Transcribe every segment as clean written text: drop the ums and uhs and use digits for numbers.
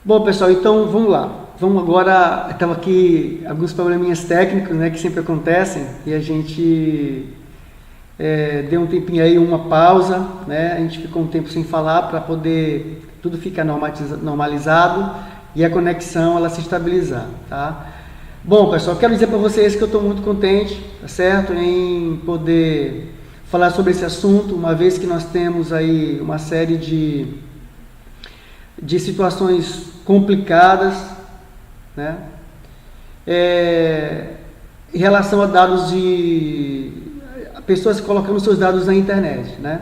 Bom, pessoal, então vamos lá. Vamos agora, estava aqui alguns probleminhas técnicos, né, que sempre acontecem, e a gente deu um tempinho aí, uma pausa, né, a gente ficou um tempo sem falar para poder tudo ficar normalizado e a conexão ela se estabilizar, tá? Bom, pessoal, quero dizer para vocês que eu estou muito contente, tá certo, em poder falar sobre esse assunto, uma vez que nós temos aí uma série de situações complicadas, né? Em relação a dados de pessoas colocando seus dados na internet, né?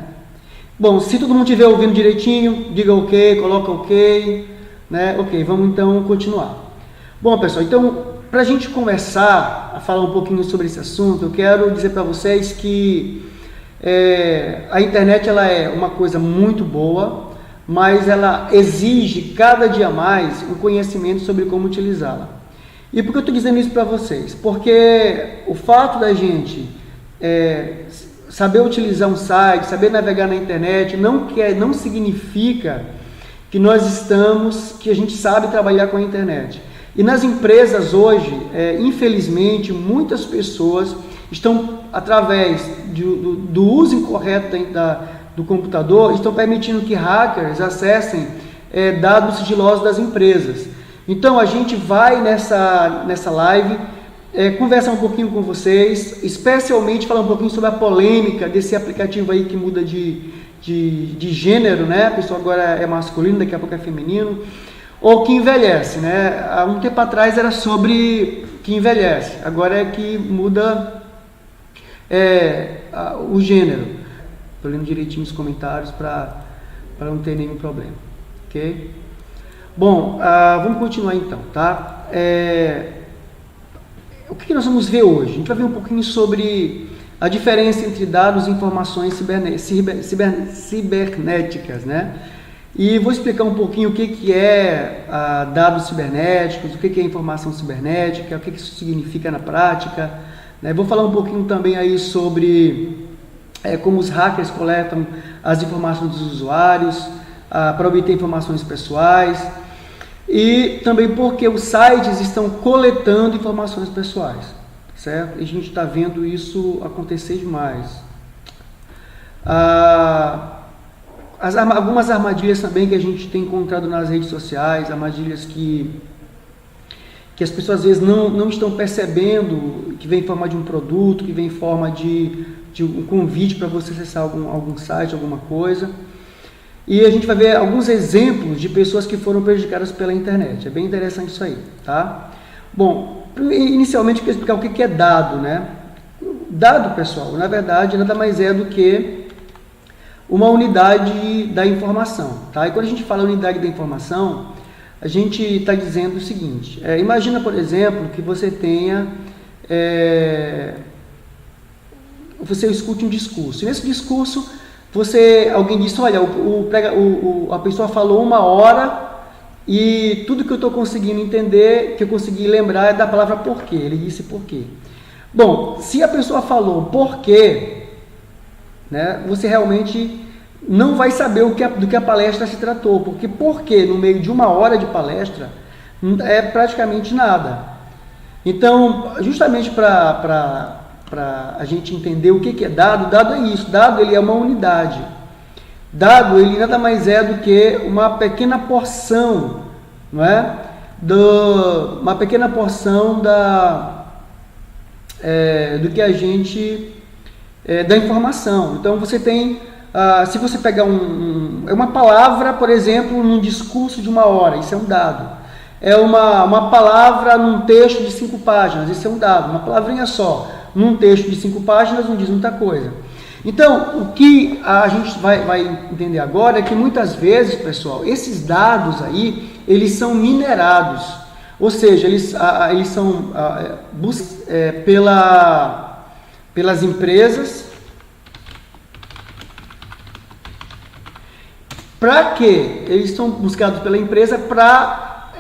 Bom, se todo mundo estiver ouvindo direitinho, diga ok, coloca ok, né? Ok, vamos então continuar. Bom, pessoal, então para a gente começar a falar um pouquinho sobre esse assunto, eu quero dizer para vocês que a internet ela é uma coisa muito boa, mas ela exige cada dia mais um conhecimento sobre como utilizá-la. E por que eu estou dizendo isso para vocês? Porque o fato da gente saber utilizar um site, saber navegar na internet, não significa que que a gente sabe trabalhar com a internet. E nas empresas hoje, infelizmente, muitas pessoas estão, através do uso incorreto do computador, estão permitindo que hackers acessem dados sigilosos das empresas. Então a gente vai nessa live conversar um pouquinho com vocês, especialmente falar um pouquinho sobre a polêmica desse aplicativo aí que muda de gênero, né? A pessoa agora é masculino, daqui a pouco é feminino, ou que envelhece, né? Há um tempo atrás era sobre que envelhece, agora é que muda o gênero. Estou lendo direitinho os comentários para não ter nenhum problema, ok? Bom, vamos continuar então, tá? O que nós vamos ver hoje? A gente vai ver um pouquinho sobre a diferença entre dados e informações cibernéticas, né? E vou explicar um pouquinho o que é dados cibernéticos, o que é informação cibernética, o que isso significa na prática, né? Vou falar um pouquinho também aí sobre como os hackers coletam as informações dos usuários para obter informações pessoais e também porque os sites estão coletando informações pessoais, certo? E a gente está vendo isso acontecer demais. Algumas armadilhas também que a gente tem encontrado nas redes sociais, armadilhas que as pessoas às vezes não estão percebendo, que vem em forma de um produto, que vem em forma de um convite para você acessar algum site, alguma coisa. E a gente vai ver alguns exemplos de pessoas que foram prejudicadas pela internet. É bem interessante isso aí, tá? Bom, inicialmente eu quero explicar o que é dado, né? Dado, pessoal, na verdade, nada mais é do que uma unidade da informação, tá? E quando a gente fala unidade da informação, a gente está dizendo o seguinte, imagina, por exemplo, que você tenha, você escute um discurso, e nesse discurso, alguém disse, olha, a pessoa falou 1 hora, e tudo que eu estou conseguindo entender, que eu consegui lembrar é da palavra porquê, ele disse porquê. Bom, se a pessoa falou porquê, né, você realmente não vai saber do que a palestra se tratou, porque porquê no meio de 1 hora de palestra é praticamente nada. Então, justamente para a gente entender o que é dado é isso, dado ele é uma unidade. Dado ele nada mais é do que uma pequena porção, não é? Uma pequena porção do que a gente da informação. Então você tem, se você pegar uma palavra, por exemplo, num discurso de 1 hora, isso é um dado. É uma palavra num texto de 5 páginas, isso é um dado. Uma palavrinha só, num texto de 5 páginas, não diz muita coisa. Então, o que a gente vai entender agora é que muitas vezes, pessoal, esses dados aí, eles são minerados. Ou seja, eles são pelas empresas. Para quê? Eles são buscados pela empresa para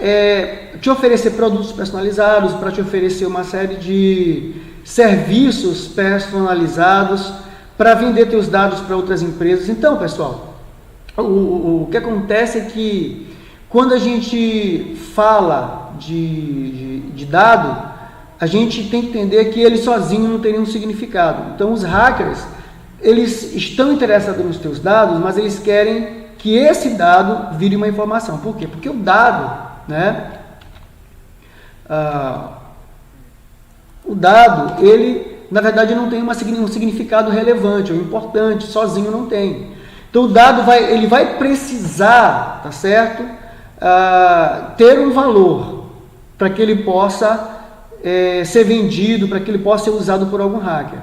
te oferecer produtos personalizados, para te oferecer uma série de serviços personalizados, para vender teus dados para outras empresas. Então, pessoal, o que acontece é que quando a gente fala de dado, a gente tem que entender que ele sozinho não tem nenhum significado. Então os hackers, eles estão interessados nos teus dados, mas eles querem que esse dado vire uma informação. Por quê? Porque o dado, né? O dado, ele, na verdade, não tem um significado relevante ou importante, sozinho não tem. Então o dado ele vai precisar, tá certo? Ter um valor para que ele possa ser vendido, para que ele possa ser usado por algum hacker.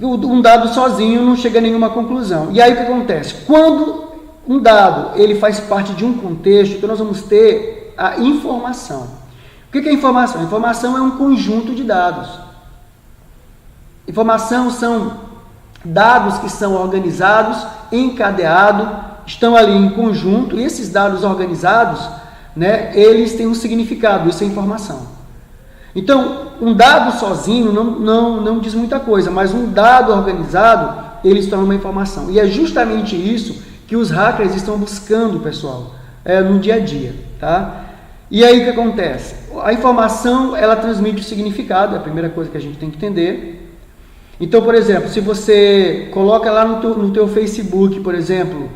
Um dado sozinho não chega a nenhuma conclusão. E aí o que acontece? Quando um dado ele faz parte de um contexto, então nós vamos ter a informação. O que é informação? Informação é um conjunto de dados. Informação são dados que são organizados, encadeados, estão ali em conjunto, e esses dados organizados, né, eles têm um significado, isso é informação. Então, um dado sozinho não diz muita coisa, mas um dado organizado, ele se torna uma informação. E é justamente isso que os hackers estão buscando, pessoal, no dia a dia, tá? E aí o que acontece? A informação, ela transmite o significado, é a primeira coisa que a gente tem que entender. Então, por exemplo, se você coloca lá no teu Facebook, por exemplo,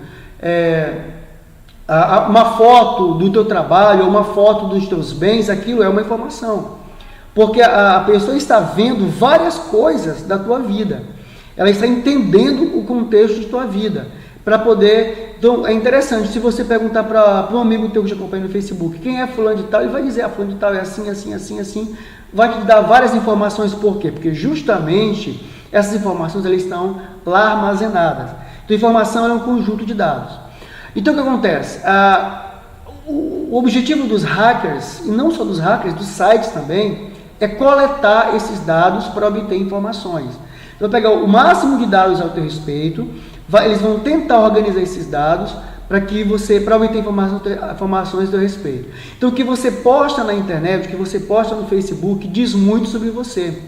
uma foto do teu trabalho, ou uma foto dos teus bens, aquilo é uma informação. Porque a pessoa está vendo várias coisas da tua vida. Ela está entendendo o contexto de tua vida. Para poder... Então, é interessante, se você perguntar para um amigo teu que te acompanha no Facebook, quem é fulano de tal, ele vai dizer, fulano de tal é assim, assim, assim, assim. Vai te dar várias informações. Por quê? Porque justamente essas informações elas estão lá armazenadas. Então, informação é um conjunto de dados. Então, o que acontece? O objetivo dos hackers, e não só dos hackers, dos sites também, é coletar esses dados para obter informações. Então, pegar o máximo de dados ao teu respeito, eles vão tentar organizar esses dados para obter informações a teu respeito. Então, o que você posta na internet, o que você posta no Facebook, diz muito sobre você.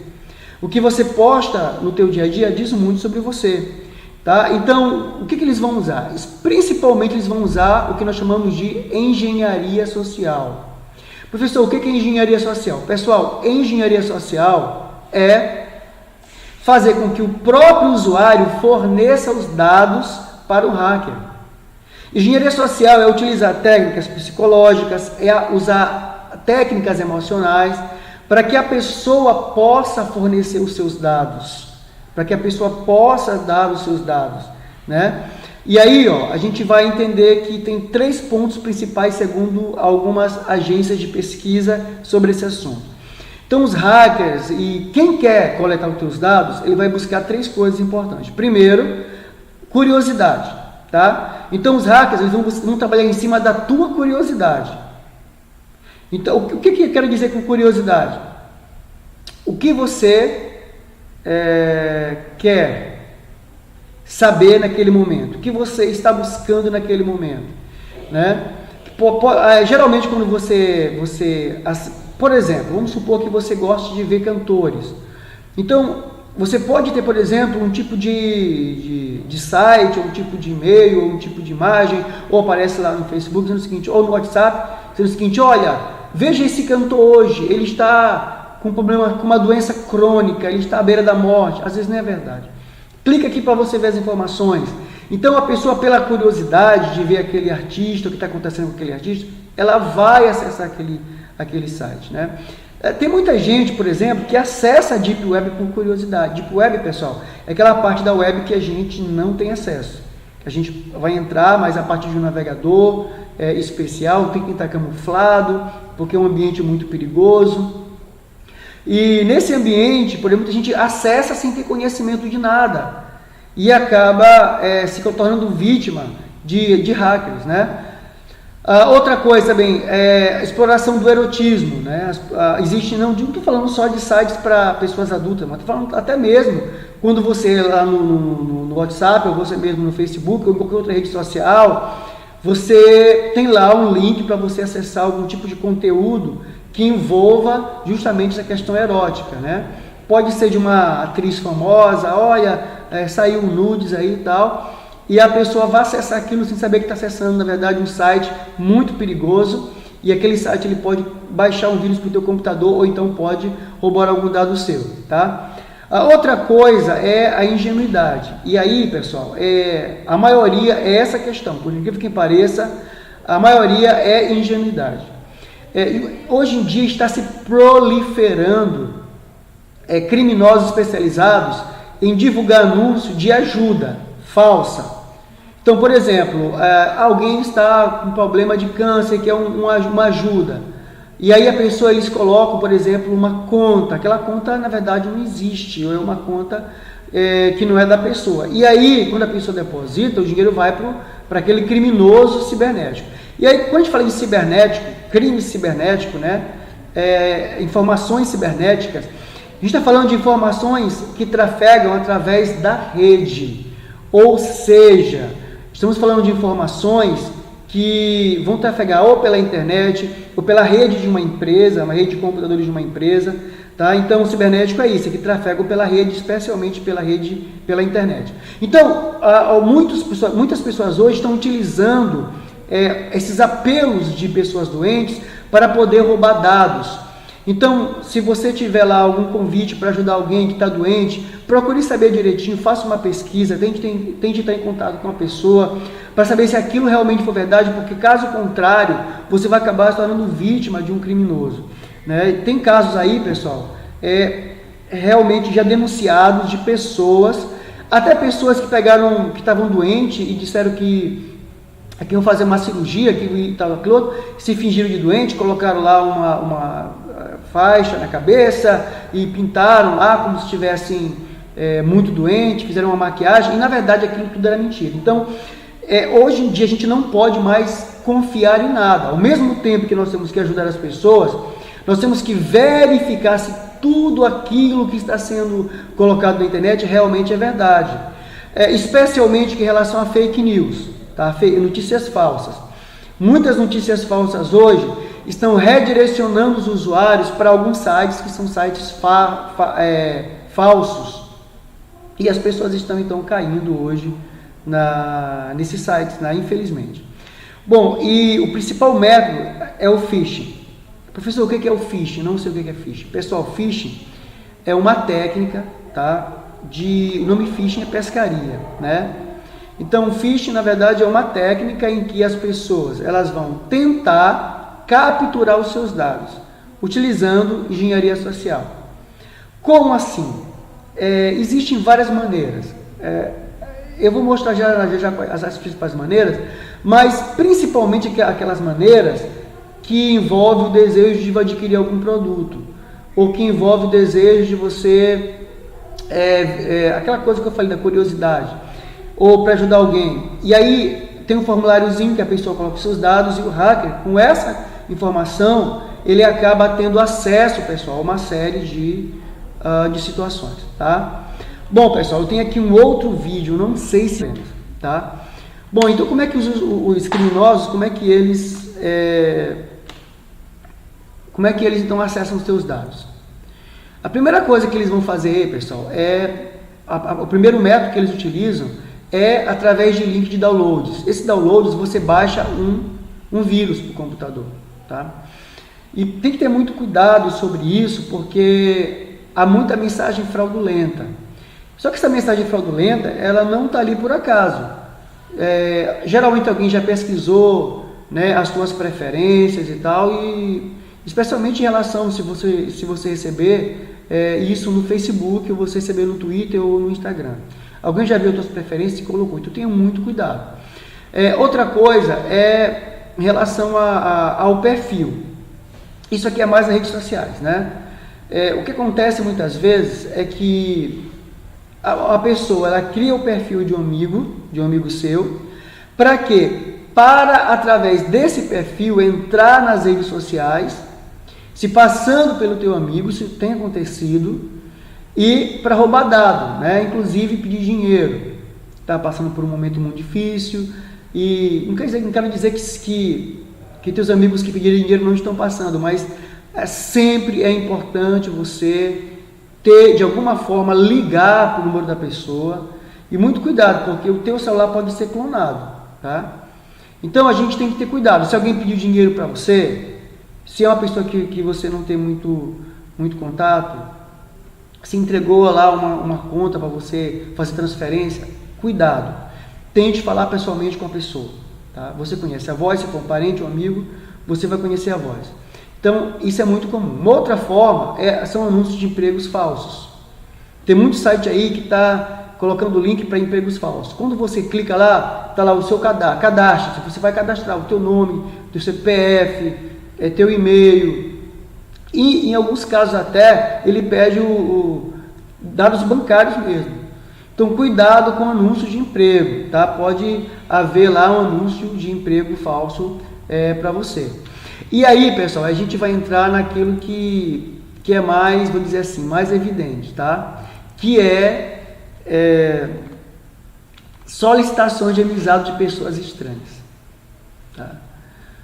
O que você posta no teu dia a dia diz muito sobre você. Tá? Então, o que eles vão usar? Principalmente, eles vão usar o que nós chamamos de engenharia social. Professor, o que é engenharia social? Pessoal, engenharia social é fazer com que o próprio usuário forneça os dados para o hacker. Engenharia social é utilizar técnicas psicológicas, é usar técnicas emocionais para que a pessoa possa fornecer os seus dados, para que a pessoa possa dar os seus dados, né? E aí, a gente vai entender que tem 3 pontos principais segundo algumas agências de pesquisa sobre esse assunto. Então, os hackers e quem quer coletar os seus dados, ele vai buscar 3 coisas importantes. Primeiro, curiosidade, tá? Então, os hackers eles vão trabalhar em cima da tua curiosidade. Então, o que eu quero dizer com curiosidade? O que você quer saber naquele momento, o que você está buscando naquele momento, né? Geralmente quando por exemplo, vamos supor que você gosta de ver cantores, então você pode ter, por exemplo, um tipo de site, ou um tipo de e-mail, ou um tipo de imagem, ou aparece lá no Facebook, dizendo o seguinte, ou no WhatsApp, dizendo o seguinte, olha, veja esse cantor hoje, ele está com problema, com uma doença crônica, ele está à beira da morte. Às vezes não é verdade. Clica aqui para você ver as informações. Então a pessoa, pela curiosidade de ver aquele artista, o que está acontecendo com aquele artista, ela vai acessar aquele site, né? Tem muita gente, por exemplo, que acessa a Deep Web por curiosidade. Deep Web, pessoal, é aquela parte da web que a gente não tem acesso. A gente vai entrar, mas a partir de um navegador especial, tem que estar camuflado, porque é um ambiente muito perigoso. E nesse ambiente, por exemplo, a gente acessa sem ter conhecimento de nada e acaba se tornando vítima de hackers, né? Outra coisa também é a exploração do erotismo, né? Existe, não estou falando só de sites para pessoas adultas, mas estou falando até mesmo quando você lá no WhatsApp, ou você mesmo no Facebook, ou em qualquer outra rede social, você tem lá um link para você acessar algum tipo de conteúdo que envolva justamente essa questão erótica, né? Pode ser de uma atriz famosa, olha, saiu nudes aí e tal, e a pessoa vai acessar aquilo sem saber que está acessando, na verdade, um site muito perigoso, e aquele site ele pode baixar um vírus para o teu computador ou então pode roubar algum dado seu, tá? A outra coisa é a ingenuidade. E aí, pessoal, a maioria é essa questão, por incrível que pareça, a maioria é ingenuidade. Hoje em dia está se proliferando criminosos especializados em divulgar anúncio de ajuda falsa. Então, por exemplo, alguém está com problema de câncer, que é uma ajuda. E aí a pessoa, eles colocam, por exemplo, uma conta. Aquela conta, na verdade, não existe. Ou é uma conta que não é da pessoa. E aí, quando a pessoa deposita, o dinheiro vai para aquele criminoso cibernético. E aí, quando a gente fala de cibernético, crime cibernético, né? Informações cibernéticas, a gente está falando de informações que trafegam através da rede. Ou seja, estamos falando de informações que vão trafegar ou pela internet, ou pela rede de uma empresa, uma rede de computadores de uma empresa, tá? Então, o cibernético é isso, que trafegam pela rede, especialmente pela internet. Então, muitas pessoas hoje estão utilizando esses apelos de pessoas doentes para poder roubar dados. Então, se você tiver lá algum convite para ajudar alguém que está doente, procure saber direitinho, faça uma pesquisa, tente estar em contato com a pessoa, para saber se aquilo realmente for verdade, porque caso contrário, você vai acabar se tornando vítima de um criminoso, né? Tem casos aí, pessoal, realmente já denunciados de pessoas, até pessoas que estavam doentes e disseram que iam fazer uma cirurgia, que se fingiram de doente, colocaram lá uma faixa na cabeça e pintaram lá como se estivessem muito doente, fizeram uma maquiagem e na verdade aquilo tudo era mentira. Então, hoje em dia a gente não pode mais confiar em nada. Ao mesmo tempo que nós temos que ajudar as pessoas, nós temos que verificar se tudo aquilo que está sendo colocado na internet realmente é verdade. Especialmente em relação a fake news, tá? Notícias falsas. Muitas notícias falsas hoje estão redirecionando os usuários para alguns sites que são sites falsos. E as pessoas estão então caindo hoje nesses sites, infelizmente. Bom, e o principal método é o phishing. Professor, o que é o phishing? Não sei o que é phishing. Pessoal, phishing é uma técnica, tá? O nome phishing é pescaria, né? Então, o phishing, na verdade, é uma técnica em que as pessoas elas vão tentar capturar os seus dados, utilizando engenharia social. Como assim? Existem várias maneiras. Eu vou mostrar já as principais maneiras, mas principalmente aquelas maneiras que envolvem o desejo de adquirir algum produto, ou que envolve o desejo de você, aquela coisa que eu falei da curiosidade, ou para ajudar alguém. E aí tem um formuláriozinho que a pessoa coloca os seus dados e o hacker, com essa informação, ele acaba tendo acesso, pessoal, a uma série de situações, tá? Bom, pessoal, eu tenho aqui um outro vídeo, não sei se tá? Bom, então como é que os criminosos, como é que eles então acessam os seus dados? A primeira coisa que eles vão fazer, pessoal, o primeiro método que eles utilizam é através de link de downloads. Esse downloads você baixa um vírus para o computador, tá? E tem que ter muito cuidado sobre isso, porque há muita mensagem fraudulenta. Só que essa mensagem fraudulenta, ela não está ali por acaso. Geralmente alguém já pesquisou, né, as suas preferências e tal, e especialmente em relação, se você receber isso no Facebook, ou você receber no Twitter ou no Instagram. Alguém já viu as suas preferências e colocou, então tenha muito cuidado. Outra coisa é em relação ao perfil. Isso aqui é mais nas redes sociais, né? O que acontece muitas vezes é que a pessoa ela cria o perfil de um amigo seu, para quê? Para, através desse perfil, entrar nas redes sociais, se passando pelo teu amigo, se tem acontecido, e para roubar dado, né? Inclusive pedir dinheiro. Está passando por um momento muito difícil, e não quero dizer que teus amigos que pedirem dinheiro não estão passando, mas sempre é importante você de alguma forma ligar para o número da pessoa E muito cuidado, porque o teu celular pode ser clonado, tá? Então a gente tem que ter cuidado. Se alguém pediu dinheiro para você, se é uma pessoa que você não tem muito contato, se entregou lá uma conta para você fazer transferência, cuidado. Tente falar pessoalmente com a pessoa, tá? Você conhece a voz, se for um parente ou um amigo, você vai conhecer a voz. Então, isso é muito comum. Uma outra forma são anúncios de empregos falsos. Tem muito site aí que está colocando link para empregos falsos. Quando você clica lá, está lá o seu cadastro. Você vai cadastrar o teu nome, teu CPF, teu e-mail. E em alguns casos até, ele pede dados bancários mesmo. Então, cuidado com anúncios de emprego, tá? Pode haver lá um anúncio de emprego falso para você. E aí, pessoal, a gente vai entrar naquilo que é mais, vou dizer assim, mais evidente, tá? Que solicitações de amizade de pessoas estranhas, tá?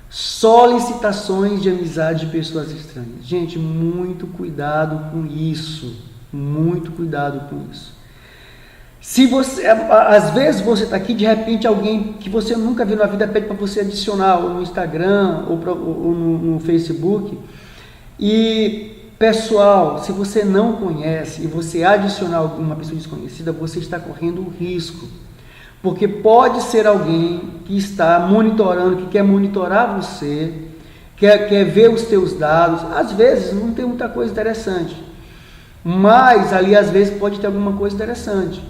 Solicitações de amizade de pessoas estranhas. Gente, muito cuidado com isso. Muito cuidado com isso. Se você, às vezes você está aqui, de repente alguém que você nunca viu na vida pede para você adicionar ou no Instagram ou no Facebook. E pessoal, se você não conhece e você adicionar uma pessoa desconhecida, você está correndo um risco. Porque pode ser alguém que está monitorando, que quer monitorar você, quer ver os teus dados. Às vezes não tem muita coisa interessante, mas ali às vezes pode ter alguma coisa interessante.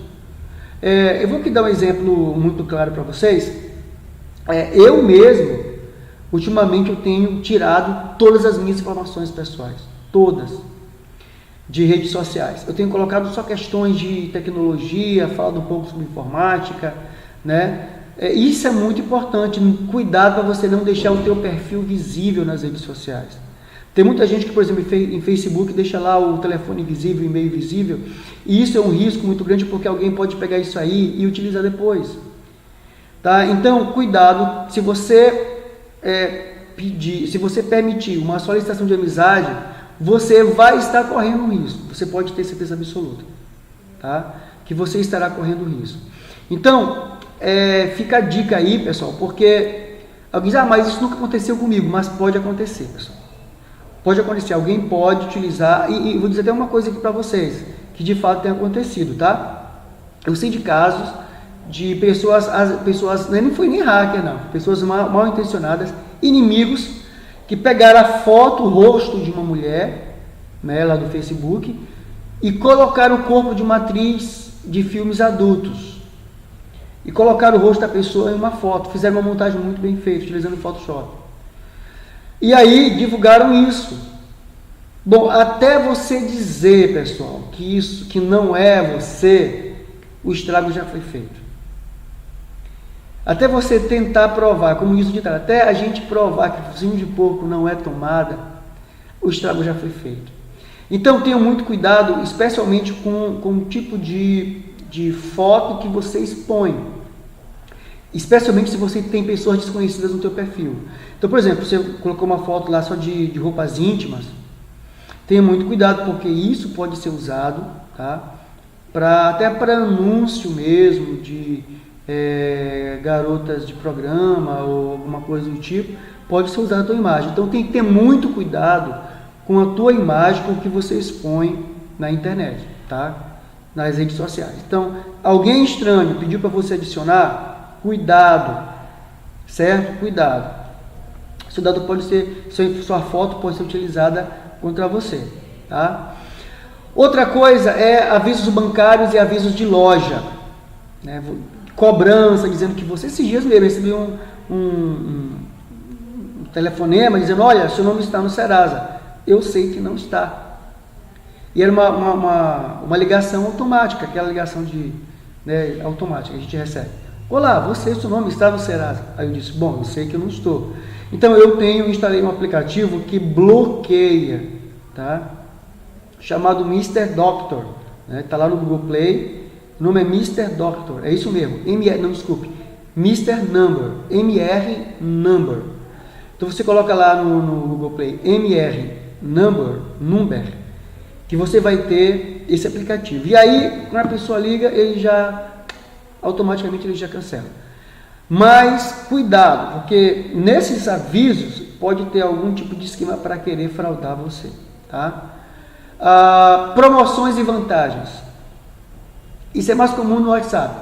Eu vou aqui dar um exemplo muito claro para vocês. Eu mesmo, ultimamente eu tenho tirado todas as minhas informações pessoais, todas, de redes sociais. Eu tenho colocado só questões de tecnologia, falado um pouco sobre informática, né? Isso é muito importante, cuidado para você não deixar o teu perfil visível nas redes sociais. Tem muita gente que, por exemplo, em Facebook deixa lá o telefone visível, o e-mail visível, e isso é um risco muito grande porque alguém pode pegar isso aí e utilizar depois, tá? Então, cuidado, se você se você permitir uma solicitação de amizade, você vai estar correndo um risco, você pode ter certeza absoluta, tá? Que você estará correndo risco. Então, fica a dica aí, pessoal, porque alguém diz, mas isso nunca aconteceu comigo, mas pode acontecer, pessoal. Pode acontecer, alguém pode utilizar, e vou dizer até uma coisa aqui para vocês, que de fato tem acontecido, tá? Eu sei de casos de pessoas não foi nem hacker não, pessoas mal intencionadas, inimigos, que pegaram a foto, o rosto de uma mulher, né, lá do Facebook, e colocaram o corpo de uma atriz de filmes adultos, e colocaram o rosto da pessoa em uma foto, fizeram uma montagem muito bem feita, utilizando o Photoshop. E aí divulgaram isso. Bom, até você dizer, pessoal, que não é você, o estrago já foi feito. Até você tentar provar, como diz o ditado, até a gente provar que focinho de porco não é tomada, o estrago já foi feito. Então tenham muito cuidado, especialmente com o tipo de foto que você expõe. Especialmente se você tem pessoas desconhecidas no teu perfil. Então, por exemplo, você colocou uma foto lá só de roupas íntimas, tenha muito cuidado, porque isso pode ser usado, tá? Até para anúncio mesmo de garotas de programa ou alguma coisa do tipo, pode ser usada a tua imagem. Então tem que ter muito cuidado com a tua imagem, com o que você expõe na internet, tá? Nas redes sociais. Então, alguém estranho pediu para você adicionar, cuidado, certo? Cuidado. Seu dado pode ser, sua foto pode ser utilizada contra você, tá? Outra coisa é avisos bancários e avisos de loja, né? Cobrança, dizendo que você, esses dias mesmo, recebeu um telefonema dizendo, olha, seu nome está no Serasa. Eu sei que não está. E era uma ligação automática, aquela ligação automática que a gente recebe. Olá, seu nome está no Serasa. Aí eu disse, bom, eu sei que eu não estou. Então eu instalei um aplicativo que bloqueia, tá? Chamado Mr. Doctor, né? Tá lá no Google Play, o nome é Mr. Doctor, é isso mesmo, Mr. Number, MR Number. Então você coloca lá no Google Play, MR Number, que você vai ter esse aplicativo. E aí, quando a pessoa liga, ele já automaticamente ele já cancela. Mas cuidado, porque nesses avisos pode ter algum tipo de esquema para querer fraudar você, tá? Promoções e vantagens. Isso é mais comum no WhatsApp,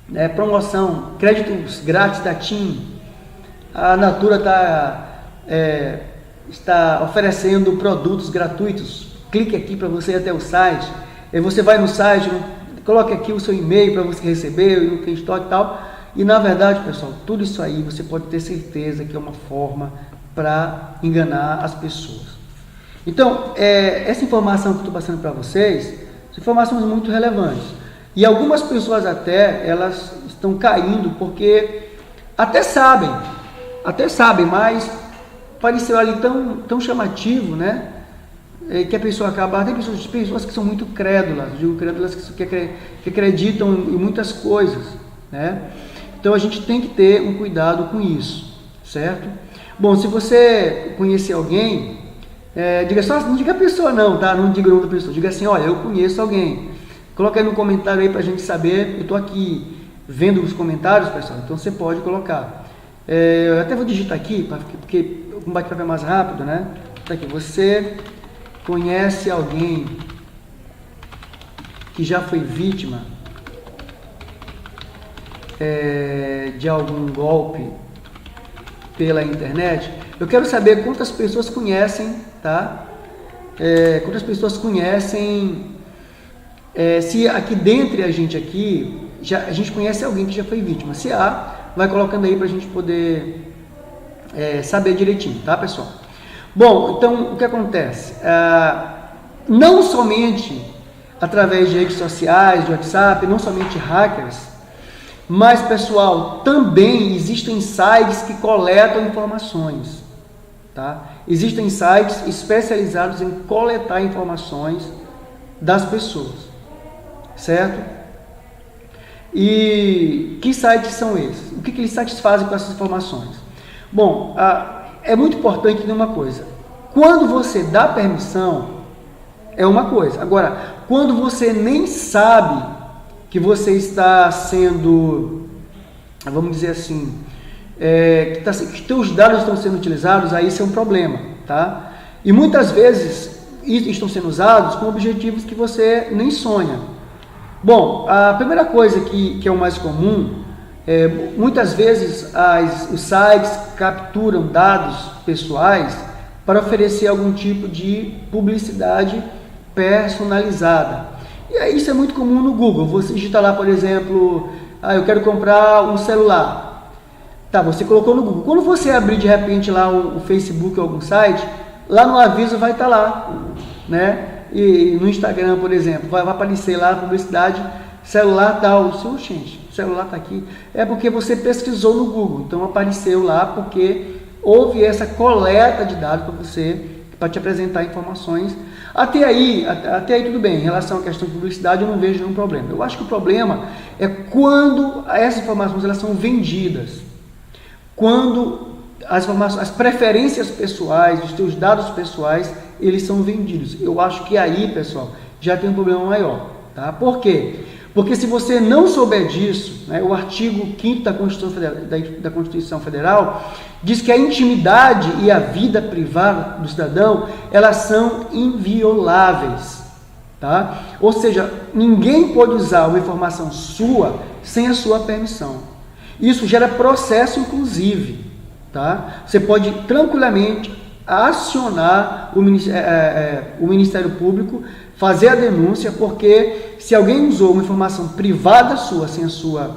né? Promoção, créditos grátis da TIM. A Natura está oferecendo produtos gratuitos. Clique aqui para você ir até o site. Aí você vai no site, coloque aqui o seu e-mail para você receber, não tem estoque e tal. E na verdade, pessoal, tudo isso aí você pode ter certeza que é uma forma para enganar as pessoas. Então, essa informação que eu estou passando para vocês, são informações muito relevantes. E algumas pessoas até, elas estão caindo porque até sabem, mas pareceu ali tão chamativo, né? Que a pessoa acaba... Tem pessoas que são muito crédulas, digo crédulas que acreditam em muitas coisas, né? Então a gente tem que ter um cuidado com isso, certo? Bom, se você conhecer alguém, não diga a pessoa não, tá? Não diga o nome da pessoa, diga assim, olha, eu conheço alguém. Coloca aí no comentário aí pra gente saber, eu tô aqui vendo os comentários, pessoal, então você pode colocar. Eu até vou digitar aqui, porque o bate-papo é mais rápido, né? Tá aqui, você conhece alguém que já foi vítima de algum golpe pela internet? Eu quero saber quantas pessoas conhecem, tá? Quantas pessoas conhecem, se aqui dentre a gente aqui, a gente conhece alguém que já foi vítima. Se há, vai colocando aí pra gente poder saber direitinho, tá, pessoal? Bom, então o que acontece? Não somente através de redes sociais, de WhatsApp, não somente hackers, mas, pessoal, também existem sites que coletam informações, tá? Existem sites especializados em coletar informações das pessoas, certo? E que sites são esses? O que aqueles sites fazem com essas informações? Bom, é muito importante entender uma coisa. Quando você dá permissão, é uma coisa. Agora, quando você nem sabe que você está sendo, vamos dizer assim, que teus dados estão sendo utilizados, aí isso é um problema, tá? E muitas vezes estão sendo usados com objetivos que você nem sonha. Bom, a primeira coisa que é o mais comum, muitas vezes os sites capturam dados pessoais para oferecer algum tipo de publicidade personalizada. E aí isso é muito comum no Google. Você digita lá, por exemplo, eu quero comprar um celular. Tá, você colocou no Google. Quando você abrir de repente lá o Facebook ou algum site, lá no aviso vai estar lá, né? E no Instagram, por exemplo, vai aparecer lá a publicidade, celular tal. Gente, o celular está aqui. É porque você pesquisou no Google, então apareceu lá porque houve essa coleta de dados para você, para te apresentar informações. Até aí tudo bem. Em relação à questão de publicidade, eu não vejo nenhum problema. Eu acho que o problema é quando essas informações elas são vendidas. Quando as preferências pessoais, os teus dados pessoais, eles são vendidos. Eu acho que aí, pessoal, já tem um problema maior. Tá? Por quê? Porque se você não souber disso, né, o artigo 5º da Constituição Federal diz que a intimidade e a vida privada do cidadão, elas são invioláveis. Tá? Ou seja, ninguém pode usar uma informação sua sem a sua permissão. Isso gera processo, inclusive. Tá? Você pode tranquilamente acionar o Ministério Público, fazer a denúncia, porque se alguém usou uma informação privada sua sem o seu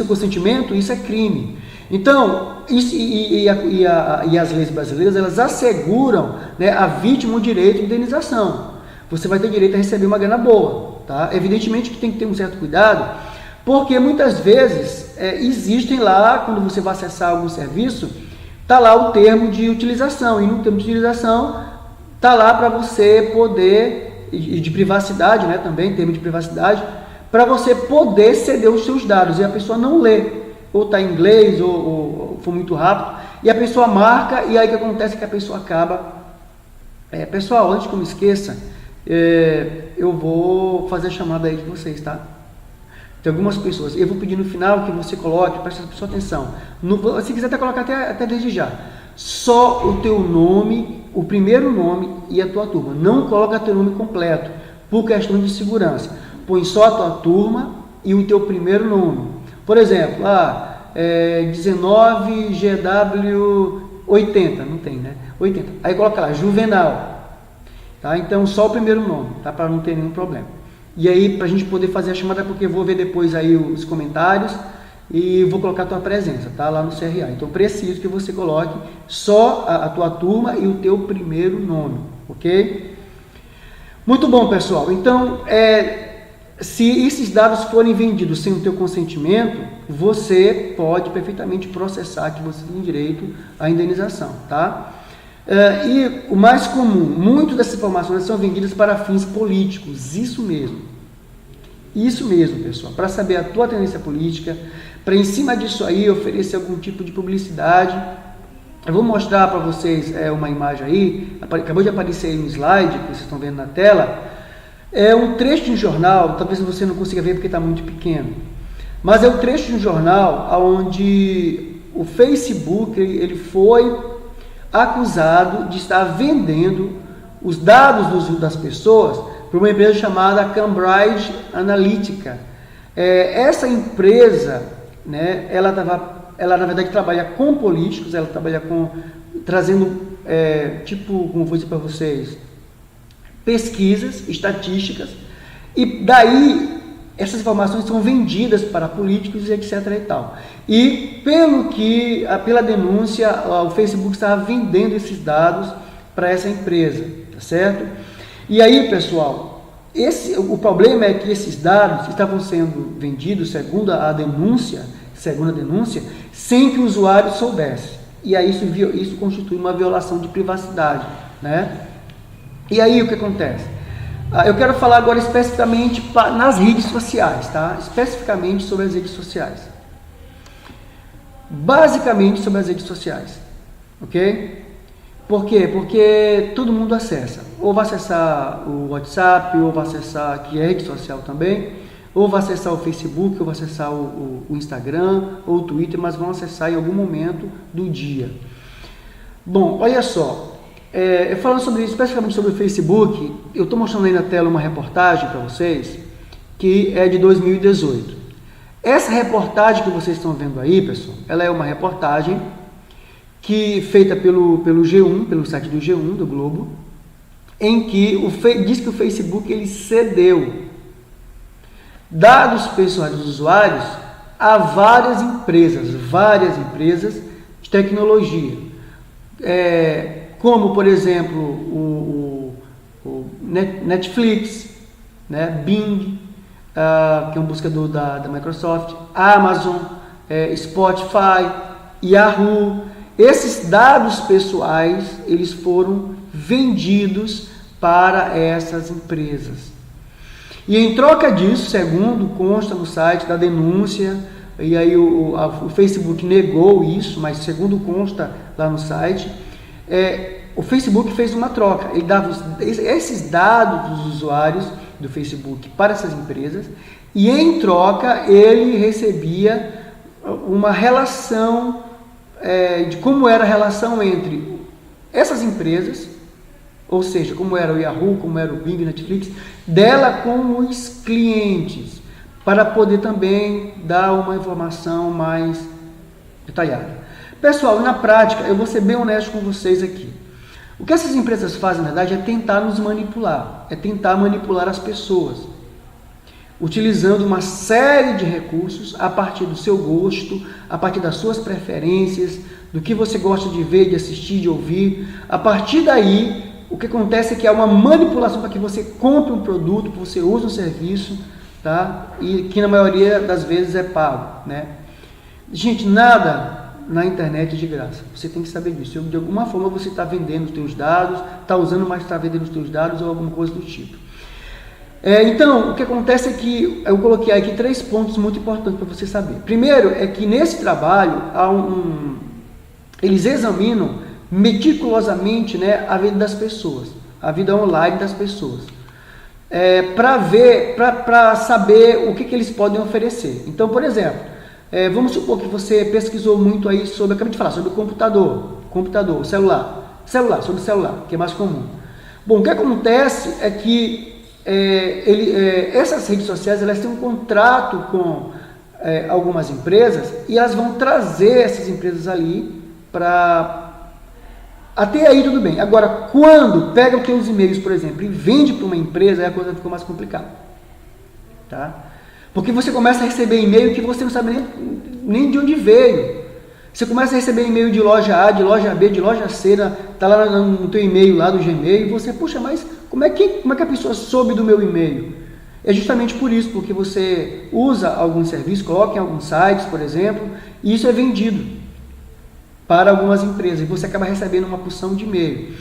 consentimento, isso é crime. Então, isso, e as leis brasileiras, elas asseguram, né, a vítima o direito de indenização. Você vai ter direito a receber uma grana boa. Tá? Evidentemente que tem que ter um certo cuidado, porque muitas vezes existem lá, quando você vai acessar algum serviço, está lá o termo de utilização, e no termo de utilização está lá para você poder, e de privacidade, né, também, termo de privacidade, para você poder ceder os seus dados, e a pessoa não lê, ou está em inglês, ou for muito rápido, e a pessoa marca, e aí o que acontece é que a pessoa acaba... pessoal, antes que eu me esqueça, eu vou fazer a chamada aí de vocês, tá? Tem algumas pessoas, eu vou pedir no final que você coloque, preste sua atenção, se quiser até colocar até desde já, só o teu nome, o primeiro nome e a tua turma, não coloca teu nome completo, por questão de segurança, põe só a tua turma e o teu primeiro nome. Por exemplo, 19GW80, não tem, né? 80. Aí coloca lá, Juvenal. Tá? Então, só o primeiro nome, tá? Para não ter nenhum problema. E aí, para a gente poder fazer a chamada, porque eu vou ver depois aí os comentários e vou colocar a tua presença, tá? Lá no CRA. Então, preciso que você coloque só a tua turma e o teu primeiro nome, ok? Muito bom, pessoal. Então, se esses dados forem vendidos sem o teu consentimento, você pode perfeitamente processar que você tem direito à indenização, tá? E o mais comum, muitas dessas informações são vendidas para fins políticos, isso mesmo, pessoal, para saber a tua tendência política, para em cima disso aí oferecer algum tipo de publicidade. Eu vou mostrar para vocês uma imagem aí, acabou de aparecer aí no slide, que vocês estão vendo na tela, é um trecho de um jornal, talvez você não consiga ver porque está muito pequeno, mas é um trecho de um jornal onde o Facebook ele foi acusado de estar vendendo os dados das pessoas para uma empresa chamada Cambridge Analytica. Essa empresa, né, ela na verdade trabalha com políticos, ela trabalha trazendo, como vou dizer para vocês, pesquisas, estatísticas, e daí essas informações são vendidas para políticos e etc. e tal. E pela denúncia, o Facebook estava vendendo esses dados para essa empresa, tá certo? E aí, pessoal, o problema é que esses dados estavam sendo vendidos, segundo a denúncia, sem que o usuário soubesse. E aí isso constitui uma violação de privacidade, né? E aí o que acontece? Eu quero falar agora especificamente nas redes sociais, tá? Especificamente sobre as redes sociais. Basicamente sobre as redes sociais, ok? Por quê? Porque todo mundo acessa. Ou vai acessar o WhatsApp, ou vai acessar, que é rede social também, ou vai acessar o Facebook, ou vai acessar o Instagram, ou o Twitter, mas vão acessar em algum momento do dia. Bom, olha só. Falando especificamente sobre o Facebook, eu estou mostrando aí na tela uma reportagem para vocês, que é de 2018. Essa reportagem que vocês estão vendo aí, pessoal, ela é uma reportagem feita pelo G1, pelo site do G1, do Globo, em que diz que o Facebook ele cedeu dados pessoais dos usuários a várias empresas de tecnologia. Como, por exemplo, o Netflix, né, Bing, que é um buscador da Microsoft, Amazon, Spotify, Yahoo. Esses dados pessoais, eles foram vendidos para essas empresas. E em troca disso, segundo consta no site da denúncia, e aí o Facebook negou isso, mas segundo consta lá no site, o Facebook fez uma troca. Ele dava esses dados dos usuários do Facebook para essas empresas e em troca ele recebia uma relação de como era a relação entre essas empresas, ou seja, como era o Yahoo, como era o Bing, Netflix, dela com os clientes, para poder também dar uma informação mais detalhada. Pessoal, na prática, eu vou ser bem honesto com vocês aqui. O que essas empresas fazem, na verdade, é tentar nos manipular, é tentar manipular as pessoas, utilizando uma série de recursos a partir do seu gosto, a partir das suas preferências, do que você gosta de ver, de assistir, de ouvir. A partir daí, o que acontece é que há uma manipulação para que você compre um produto, que você use um serviço, tá? E que na maioria das vezes é pago, né? Gente, nada na internet de graça, você tem que saber disso. De alguma forma você está vendendo os seus dados, está usando, mas está vendendo os seus dados ou alguma coisa do tipo. Então, o que acontece é que eu coloquei aqui 3 pontos muito importantes para você saber. Primeiro é que nesse trabalho eles examinam meticulosamente, né, a vida das pessoas, a vida online das pessoas. para saber o que eles podem oferecer. Então, por exemplo, vamos supor que você pesquisou muito aí sobre, acabei de falar, sobre o computador, sobre celular, que é mais comum. Bom, o que acontece é que essas redes sociais, elas têm um contrato com algumas empresas e elas vão trazer essas empresas ali para... Até aí tudo bem. Agora, quando pega os teus e-mails, por exemplo, e vende para uma empresa, aí a coisa ficou mais complicada. Tá? Porque você começa a receber e-mail que você não sabe nem de onde veio. Você começa a receber e-mail de loja A, de loja B, de loja C, tá lá no teu e-mail lá do Gmail, e você, puxa, mas como é que a pessoa soube do meu e-mail? É justamente por isso, porque você usa algum serviço, coloca em alguns sites, por exemplo, e isso é vendido para algumas empresas, e você acaba recebendo uma porção de e-mail.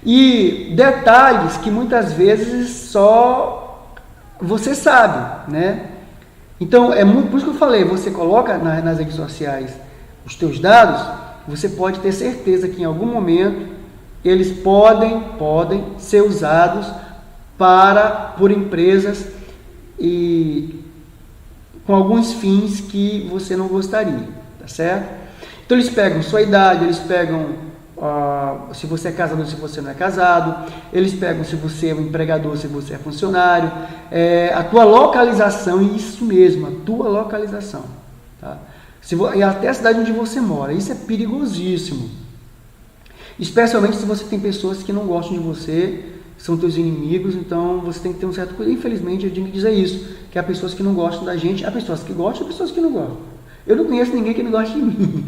E detalhes que muitas vezes só você sabe, né? Então, por isso que eu falei, você coloca nas redes sociais os teus dados, você pode ter certeza que em algum momento eles podem ser usados por empresas e com alguns fins que você não gostaria, tá certo? Então eles pegam sua idade, eles pegam se você é casado ou se você não é casado, eles pegam se você é um empregador, se você é funcionário, a tua localização, isso mesmo, a tua localização, tá? E até a cidade onde você mora, isso é perigosíssimo, especialmente se você tem pessoas que não gostam de você, são teus inimigos, então você tem que ter um certo cuidado. Infelizmente, eu tenho que dizer isso, que há pessoas que não gostam da gente, há pessoas que gostam e pessoas que não gostam. Eu não conheço ninguém que não goste de mim,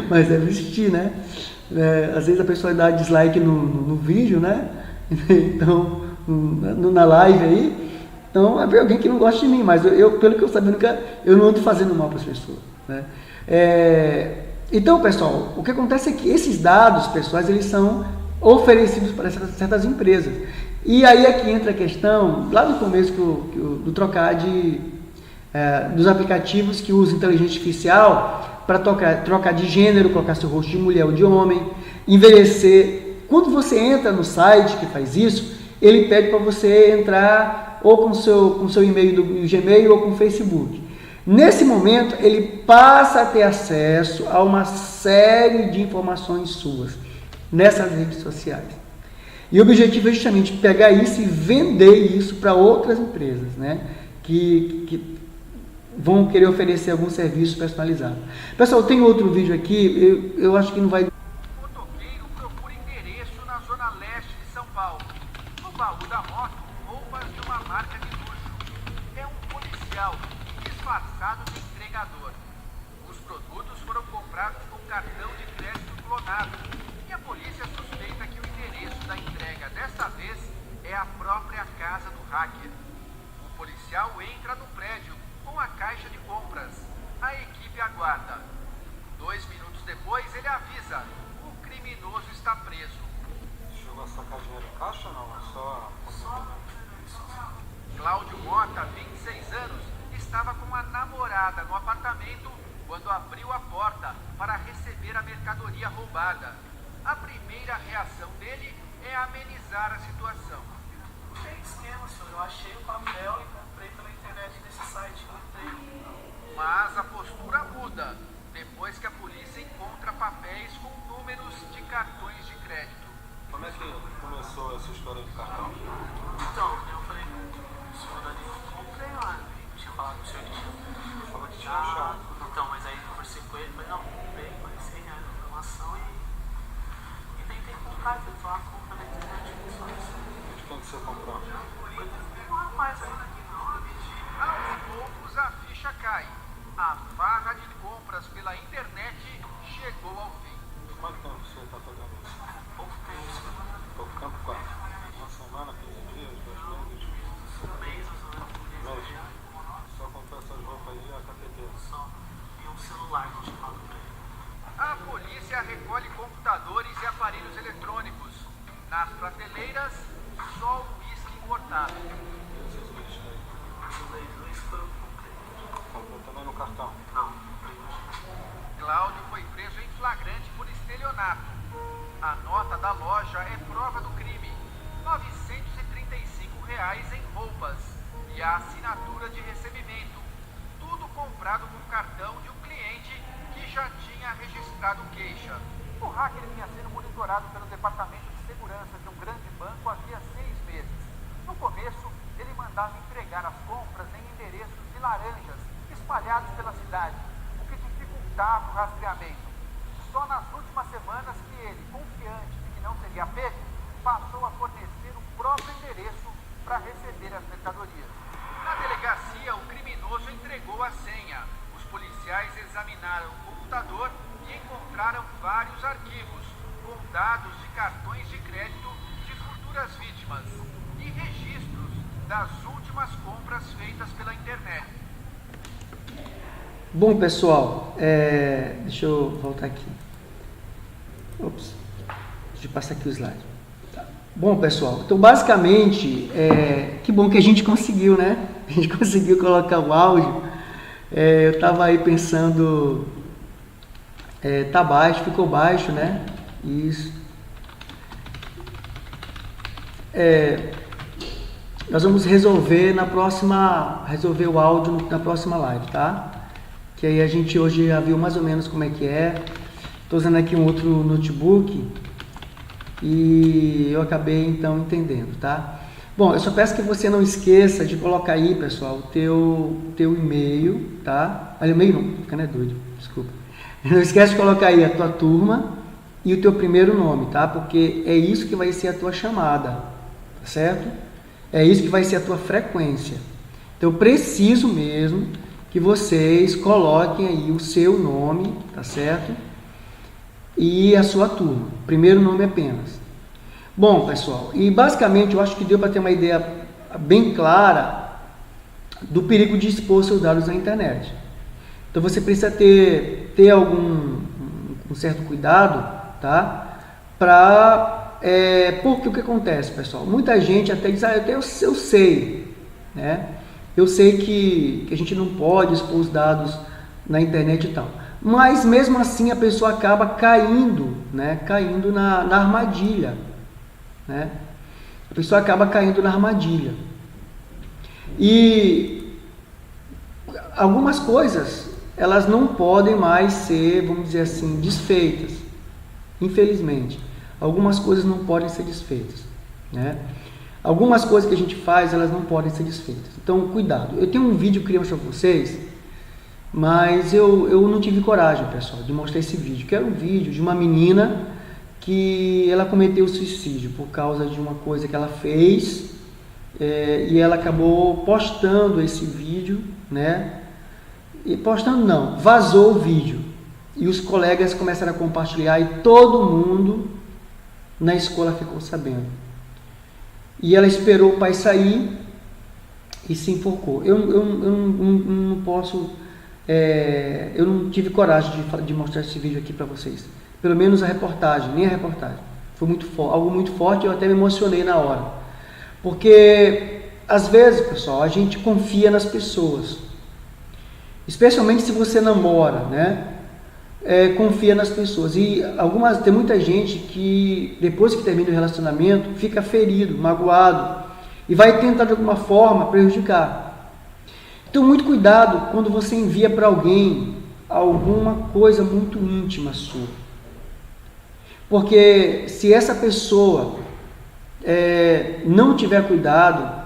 mas deve existir, né? Às vezes a pessoa dá dislike no vídeo, né? Então, na live aí, então é alguém que não gosta de mim, mas pelo que eu sabia, eu não ando fazendo mal para as pessoas, né? Então, pessoal, o que acontece é que esses dados pessoais, eles são oferecidos para certas empresas. E aí é que entra a questão, lá no começo do trocar dos aplicativos que usam inteligência artificial para trocar de gênero, colocar seu rosto de mulher ou de homem, envelhecer. Quando você entra no site que faz isso, ele pede para você entrar ou com seu e-mail do Gmail ou com o Facebook. Nesse momento, ele passa a ter acesso a uma série de informações suas nessas redes sociais. E o objetivo é justamente pegar isso e vender isso para outras empresas, né? Que vão querer oferecer algum serviço personalizado. Pessoal, tem outro vídeo aqui, eu acho que não vai... Motoqueiro procura endereço na zona leste de São Paulo. No baú da moto, roupas de uma marca de luxo. É um policial disfarçado de entregador. Os produtos foram comprados com cartão de crédito clonado. E a polícia suspeita que o endereço da entrega desta vez é a própria casa do hacker. O policial entra no prédio com a caixa de compras. A equipe aguarda. 2 minutos depois, ele avisa: o criminoso está preso. Chegou a sacar dinheiro em caixa ou não? Só... Cláudio Mota, 26 anos, estava com a namorada no apartamento quando abriu a porta para receber a mercadoria roubada. A primeira reação dele é amenizar a situação. Não tem esquema, senhor. Eu achei o papel e comprei pela internet nesse site que eu entrei. Mas a postura muda depois que a polícia encontra papéis com números de cartões de crédito. Como é que começou essa história de cartão? Então, eu falei, senhor Dani, eu comprei lá. Eu tinha falado com o senhor que tinha. Falou que tinha achado. Então, mas aí eu conversei com ele, falei, não, comprei, paguei R$100 na informação e tentei comprar, eu tô lá compra na internet. Só isso. De quem que você comprou? Um rapaz aí. Aos poucos a ficha cai. A farra de compras pela internet chegou ao fim. Quanto tempo você está fazendo isso? Pouco tempo, senhor. Pouco tempo, quanto? Uma semana, 15 dias, 2 meses? Um mês, ou Mês? Só comprou essas roupas aí e a carteira? só. E um celular que eu tinha falado pra ele. A polícia recolhe computadores e aparelhos eletrônicos. Nas prateleiras, só o uísque importado. E esses bichos aí? Isso foi o que eu comprei. Comprou também no cartão? Não, comprei no Cláudio foi preso em flagrante por estelionato. A nota da loja é prova do crime. R$ 935 reais em roupas e a assinatura de recebimento, tudo comprado com cartão de um cliente que já tinha registrado queixa. O hacker vinha sendo monitorado pelo departamento de segurança de um grande banco havia 6 meses. No começo, ele mandava entregar as compras em endereços de laranjas espalhados pela cidade, o que dificultava o rastreamento. Só nas últimas semanas que ele, confiante de que não seria pego, passou a fornecer o próprio endereço para receber as mercadorias. Na delegacia, o criminoso entregou a senha. Os policiais examinaram o computador e encontraram vários arquivos com dados de cartões de crédito de futuras vítimas e registros das últimas compras feitas pela internet. Bom, pessoal, deixa eu voltar aqui. Ops, deixa eu passar aqui o slide. Tá. Bom, pessoal, então basicamente, que bom que a gente conseguiu, né? A gente conseguiu colocar o áudio. Eu estava aí pensando, tá baixo, ficou baixo, né? Isso. Nós vamos resolver resolver o áudio na próxima live, tá? Que aí a gente hoje já viu mais ou menos como é que é. Estou usando aqui um outro notebook e eu acabei então entendendo, tá? Bom, eu só peço que você não esqueça de colocar aí, pessoal, o teu e-mail, tá? Olha, e-mail não, fica doido, desculpa. Não esquece de colocar aí a tua turma e o teu primeiro nome, tá? Porque é isso que vai ser a tua chamada, tá certo? É isso que vai ser a tua frequência. Então, eu preciso mesmo que vocês coloquem aí o seu nome, tá certo? E a sua turma. Primeiro nome apenas. Bom, pessoal, e basicamente eu acho que deu para ter uma ideia bem clara do perigo de expor seus dados na internet. Então você precisa ter um certo cuidado, tá? Porque o que acontece, pessoal? Muita gente até diz, eu sei, né? Eu sei que a gente não pode expor os dados na internet e tal. Mas mesmo assim a pessoa acaba caindo, né? Caindo na armadilha, né? A pessoa acaba caindo na armadilha. E algumas coisas, elas não podem mais ser, vamos dizer assim, desfeitas. Infelizmente. Algumas coisas não podem ser desfeitas, né? Algumas coisas que a gente faz, elas não podem ser desfeitas. Então, cuidado. Eu tenho um vídeo que eu queria mostrar para vocês, mas eu não tive coragem, pessoal, de mostrar esse vídeo. Que era um vídeo de uma menina que ela cometeu suicídio por causa de uma coisa que ela fez, e ela acabou postando esse vídeo, né? E postando não, vazou o vídeo. E os colegas começaram a compartilhar e todo mundo na escola ficou sabendo. E ela esperou o pai sair e se enforcou. Eu não posso, eu não tive coragem de mostrar esse vídeo aqui para vocês. Pelo menos a reportagem, nem a reportagem. Foi algo muito forte, eu até me emocionei na hora. Porque, às vezes, pessoal, a gente confia nas pessoas. Especialmente se você namora, né? Confia nas pessoas. E tem muita gente que, depois que termina o relacionamento, fica ferido, magoado e vai tentar de alguma forma prejudicar. Então, muito cuidado quando você envia para alguém alguma coisa muito íntima sua. Porque se essa pessoa não tiver cuidado,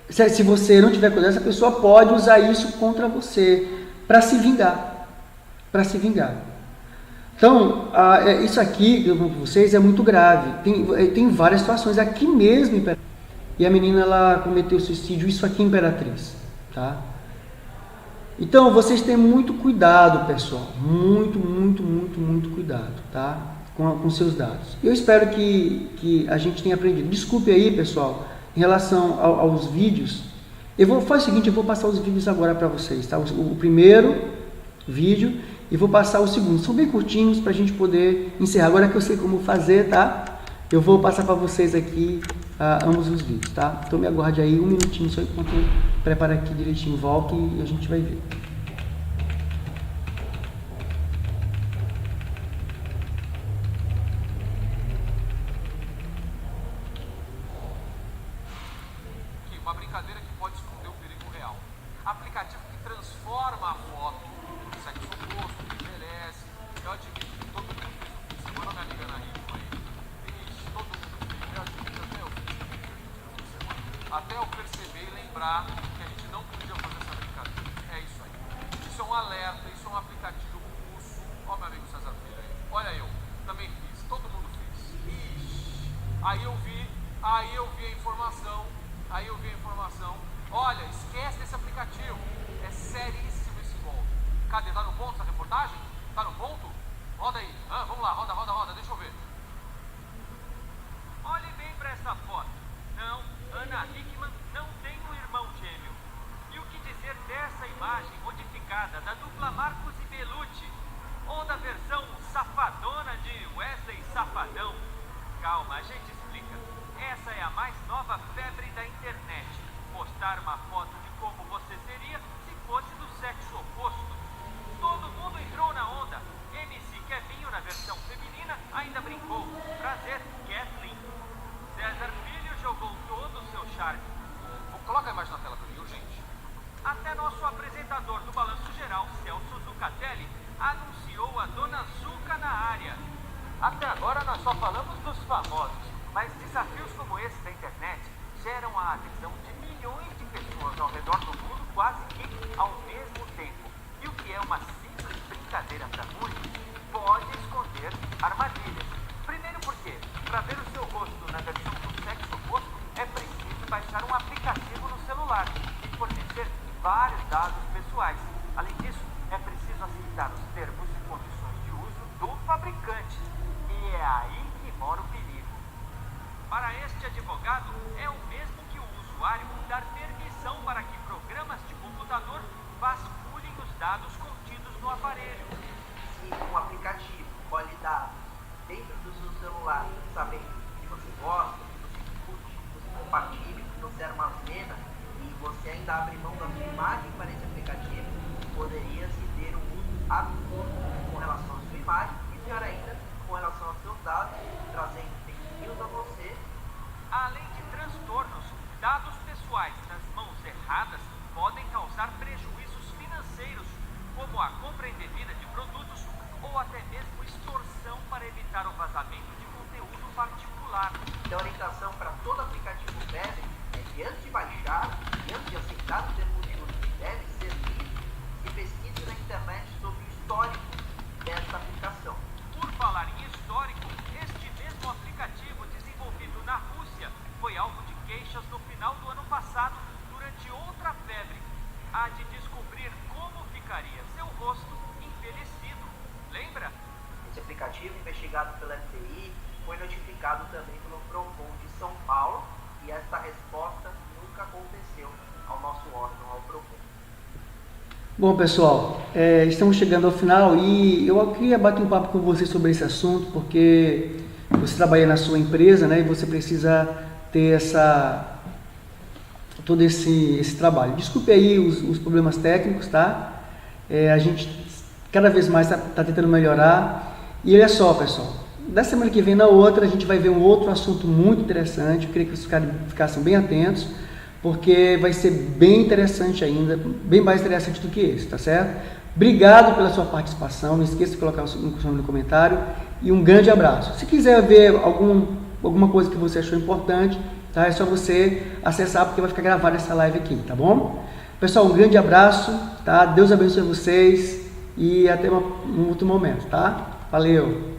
se você não tiver cuidado, essa pessoa pode usar isso contra você para se vingar. Então, isso aqui, com vocês, é muito grave. Tem várias situações aqui mesmo, e a menina ela cometeu suicídio, isso aqui em Imperatriz, tá? Então, vocês têm muito cuidado, pessoal, muito cuidado, tá? Com seus dados. Eu espero que a gente tenha aprendido. Desculpe aí, pessoal, em relação aos vídeos. Fazer o seguinte, eu vou passar os vídeos agora para vocês, tá? O primeiro vídeo e vou passar o segundo. São bem curtinhos para a gente poder encerrar. Agora que eu sei como fazer, tá? Eu vou passar para vocês aqui ambos os vídeos, tá? Então me aguarde aí um minutinho só enquanto eu preparo aqui direitinho, volto e a gente vai ver. transforma a foto do sexo oposto, que envelhece. Eu admito que todo mundo fez um fim de semana, minha amiga na ritmo aí. Ixi, todo mundo fez. Eu admito até eu fiz um fim de semana. Até eu perceber e lembrar que a gente não podia fazer essa brincadeira. É isso aí. Isso é um alerta, isso é um aplicativo russo. Ó, meu amigo César Filho aí. Olha eu, também fiz, todo mundo fez. Ixi. Aí eu vi a informação. Olha, esquece desse aplicativo. É seríssimo esse golpe. Cadê? Tá no ponto essa reportagem? Tá no ponto? Roda aí. Vamos lá, roda, deixa eu ver. Olhe bem para essa foto. Não, Ana Hickman não tem um irmão gêmeo. E o que dizer dessa imagem modificada da dupla Marcos e Bellucci? Ou da versão safadona de Wesley Safadão? Calma, a gente explica. Essa é a mais nova febre da internet. Postar uma foto de como você seria se fosse do sexo oposto. Todo mundo entrou na onda. MC Kevinho, na versão feminina, ainda brincou. Prazer, Kathleen. César Filho jogou todo o seu charme. Coloca a imagem na tela pra mim, urgente. Até nosso apresentador do Balanço Geral, Celso Zucatelli, anunciou a Dona Zuca na área. Até agora nós só falamos dos famosos, mas desafios como esse da internet geram a adesão de milhões de pessoas ao redor do mundo quase que ao mesmo tempo. E o que é uma simples brincadeira para muitos pode esconder armadilhas. Primeiro porque, para ver o seu rosto na versão do sexo oposto, é preciso baixar um aplicativo no celular e fornecer vários dados pessoais. Além disso, é preciso aceitar os termos e condições de uso do fabricante. E é aí que mora o perigo. Para este advogado, é o mesmo que o usuário dar permissão para que programas de computador vasculhem os dados contidos no aparelho. Se um aplicativo colhe dados dentro do seu celular, sabendo que você gosta, que você curte, que você compartilha, que você armazena, e você ainda abre mão da sua imagem para esse aplicativo, poderia se ter um uso absurdo com relação à sua imagem e, pior ainda, com relação aos seus dados, trazendo fake news a você. Além de transtornos, dados pessoais nas mãos erradas podem causar prejuízos financeiros, como a compra indevida de produtos ou até mesmo extorsão para evitar o vazamento de conteúdo particular. Então, a orientação para todo aplicativo web é que antes de baixar e antes de aceitar os termos de uso que deve ser lido, se pesquise na internet sobre o histórico dessa aplicação. Por falar em histórico, este mesmo aplicativo desenvolvido na Rússia foi alvo de queixas no final do ano passado durante outra febre, a de descobrir como ficaria seu rosto envelhecido. Lembra? Esse aplicativo, investigado pela FBI, foi notificado também pelo Procon de São Paulo e esta resposta nunca aconteceu ao nosso órgão, ao Procon. Bom, pessoal, estamos chegando ao final e eu queria bater um papo com você sobre esse assunto, porque você trabalha na sua empresa, né, e você precisa ter todo esse trabalho. Desculpe aí os problemas técnicos, tá? A gente cada vez mais está tentando melhorar. E olha só, pessoal, da semana que vem na outra a gente vai ver um outro assunto muito interessante. Eu queria que vocês ficassem bem atentos, porque vai ser bem interessante ainda, bem mais interessante do que esse, tá certo? Obrigado pela sua participação, não esqueça de colocar o seu nome no comentário e um grande abraço. Se quiser ver alguma coisa que você achou importante, tá? É só você acessar, porque vai ficar gravada essa live aqui, tá bom? Pessoal, um grande abraço, tá? Deus abençoe vocês e até um outro momento, tá? Valeu!